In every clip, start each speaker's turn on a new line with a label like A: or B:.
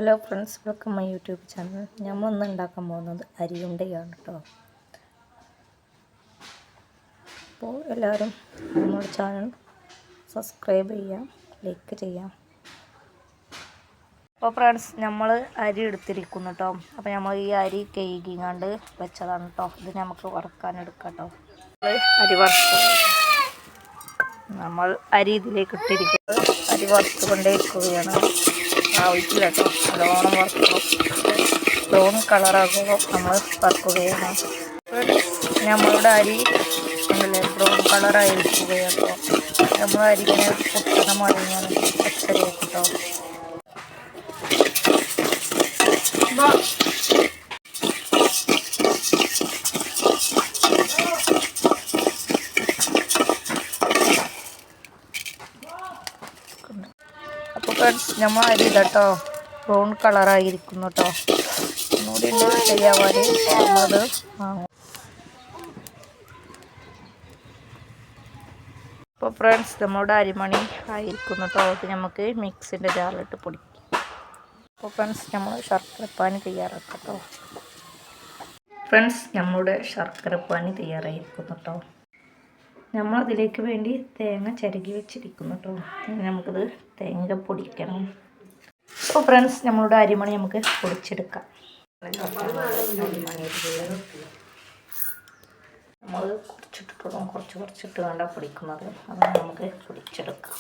A: Hello friends, welcome my YouTube channel. നമ്മൾ ഇന്ന് ഉണ്ടാക്കാൻ പോകുന്നത് അരിയുണ്ടയാണ് കേട്ടോ. അപ്പോൾ എല്ലാവരും നമ്മുടെ ചാനൽ സബ്സ്ക്രൈബ് ചെയ്യാം, ലൈക്ക് ചെയ്യാം. അപ്പോൾ ഫ്രണ്ട്സ്, നമ്മൾ അരി എടുത്തിരിക്കുന്നു കേട്ടോ. അപ്പോൾ നമ്മൾ ഈ അരി കഴുകിങ്ങാണ്ട് വെച്ചതാണ് കേട്ടോ. ഇത് നമുക്ക് വറുക്കാനെടുക്കാം കേട്ടോ. അരി വറുക്കുക. നമ്മൾ അരി ഇതിലേക്ക് ഇട്ടിരിക്കുന്നത് അരി വറുത്തുകൊണ്ടേയിരിക്കുകയാണ്. ആവശ്യമില്ല കേട്ടോ. നല്ലോണം വറുക്കണം. ബ്രൗൺ കളറാകുമ്പോൾ നമ്മൾ വറുക്കുകയാണ്. നമ്മളുടെ അരി ബ്രൗൺ കളറായിരിക്കുകയാണ് കേട്ടോ. നമ്മൾ അരി ഇങ്ങനെ പൊട്ടണ മറിഞ്ഞാൽ പച്ചരിയാക്കും കേട്ടോ. അപ്പോൾ ഫ്രണ്ട്സ്, നമ്മൾ അരി കേട്ടോ ബ്രൗൺ കളറായിരിക്കുന്നു കേട്ടോ. ഒന്നുകൂടി ഉണ്ട് ശരിയാവാൻ നമ്മളത് വാങ്ങും. അപ്പോൾ ഫ്രണ്ട്സ്, നമ്മളുടെ അരിമണി ആയിരിക്കുന്നു കേട്ടോ. അത് നമുക്ക് മിക്സിൻ്റെ ജാറിലിട്ട് പൊടിക്കും. അപ്പോൾ ഫ്രണ്ട്സ്, നമ്മൾ ശർക്കരപ്പാനി തയ്യാറാക്കാം കേട്ടോ. ഫ്രണ്ട്സ്, നമ്മളുടെ ശർക്കരപ്പാനി തയ്യാറായിരിക്കുന്നു കേട്ടോ. നമ്മളതിലേക്ക് വേണ്ടി തേങ്ങ ചിരകി വെച്ചിരിക്കുന്നു കേട്ടോ. നമുക്കത് തേങ്ങ പൊടിക്കണം. അപ്പോൾ ഫ്രണ്ട്സ്, നമ്മളുടെ അരിമണി നമുക്ക് പൊടിച്ചെടുക്കാം. നമ്മൾ കുറച്ചിട്ടിട്ടുള്ളൂ, കുറച്ചിട്ട് വേണ്ട പൊടിക്കുന്നത്. അത് നമുക്ക് പൊടിച്ചെടുക്കാം.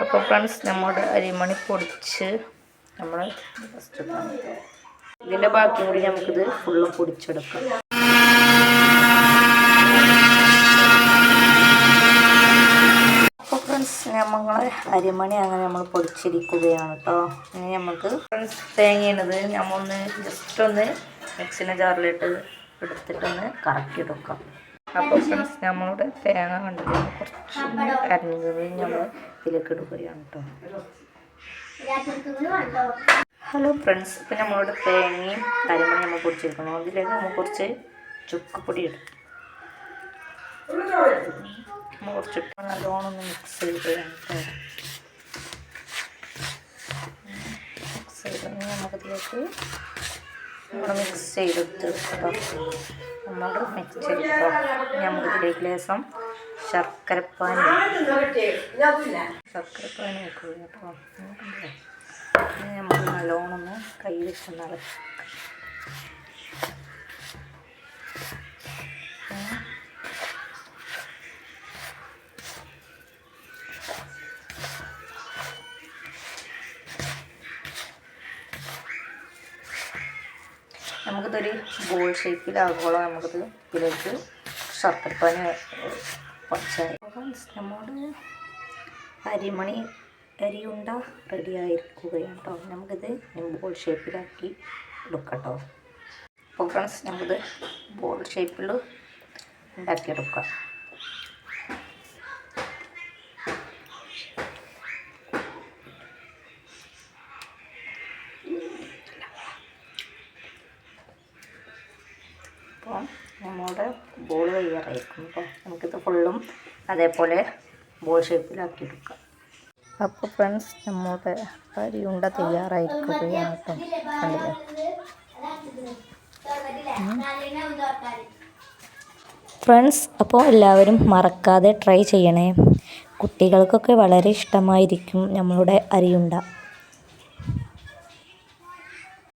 A: അപ്പോൾ ഫ്രണ്ട്സ്, നമ്മുടെ അരിമണി പൊടിച്ച് നമ്മൾ ഫസ്റ്റ് ഇതിൻ്റെ ബാക്കി കൂടി നമുക്കിത് ഫുള്ള് പൊടിച്ചെടുക്കാം. അപ്പോൾ ഫ്രണ്ട്സ്, നമ്മളെ അരിമണി അങ്ങനെ നമ്മൾ പൊടിച്ചിരിക്കുകയാണ് കേട്ടോ. ഇനി നമുക്ക് ഫ്രണ്ട്സ് തേങ്ങയാണത് നമ്മളൊന്ന് ജസ്റ്റ് ഒന്ന് മിക്സിൻ്റെ ജാറിലിട്ട് എടുത്തിട്ടൊന്ന് കറക്കിയെടുക്കാം. അപ്പോൾ ഫ്രണ്ട്സ്, നമ്മളുടെ തേങ്ങ കണ്ടിട്ട് കുറച്ച് അരിഞ്ഞത് നമ്മൾ ഇതിലേക്ക് ഇടുകയാണ് കേട്ടോ. ഹലോ ഫ്രണ്ട്സ്, ഇപ്പം നമ്മളുടെ തേങ്ങയും അരിമണി നമ്മൾ പൊടിച്ചിരിക്കണം. അതിലേക്ക് നമ്മൾ കുറച്ച് ചുക്കുപൊടി ഇടും. നമ്മൾ കുറച്ചിട്ട് നല്ലോണം ഒന്ന് മിക്സ് ചെയ്യുകയാണ് കേട്ടോ. മിക്സ് ചെയ്ത് നമുക്കതിലേക്ക് മിക്സ് ചെയ്തെടുത്ത് കേട്ടോ. നമ്മൾ മിക്സ് ചെയ്തിട്ടോ. നമുക്കിതിലേക്ക് ലേശം ശർക്കരപ്പാനി വെക്കുക കേട്ടോ. നമുക്ക് നല്ലോണം ഒന്ന് കൈ വെച്ച് നിറച്ച് നമുക്കിതൊരു ബോൾ ഷേപ്പിലാകുമ്പോൾ നമുക്കിത് ഇതിലേക്ക് ശർക്കരപ്പാനി പച്ചായി. നമ്മുടെ അരിയുണ്ട റെഡി ആയിരിക്കുകയാണ് കേട്ടോ. നമുക്കിത് ബോൾ ഷേപ്പിലാക്കി എടുക്കാം കേട്ടോ. അപ്പോൾ ഫ്രണ്ട്സ്, നമുക്കിത് ബോൾ ഷേപ്പിൽ ഉണ്ടാക്കിയെടുക്കാം. അപ്പോൾ നമ്മുടെ ബോൾ തയ്യാറായിരിക്കും കേട്ടോ. നമുക്കിത് ഫുള്ളും അതേപോലെ ബോൾ ഷേപ്പിലാക്കിയെടുക്കാം. അപ്പോൾ ഫ്രണ്ട്സ്, നമ്മുടെ അരിയുണ്ട തയ്യാറായിരിക്കുകയാണ് കേട്ടോ. കണ്ടില്ലേ? ഫ്രണ്ട്സ്, അപ്പോൾ എല്ലാവരും മറക്കാതെ ട്രൈ ചെയ്യണേ. കുട്ടികൾക്കൊക്കെ വളരെ ഇഷ്ടമായിരിക്കും നമ്മളുടെ അരിയുണ്ട.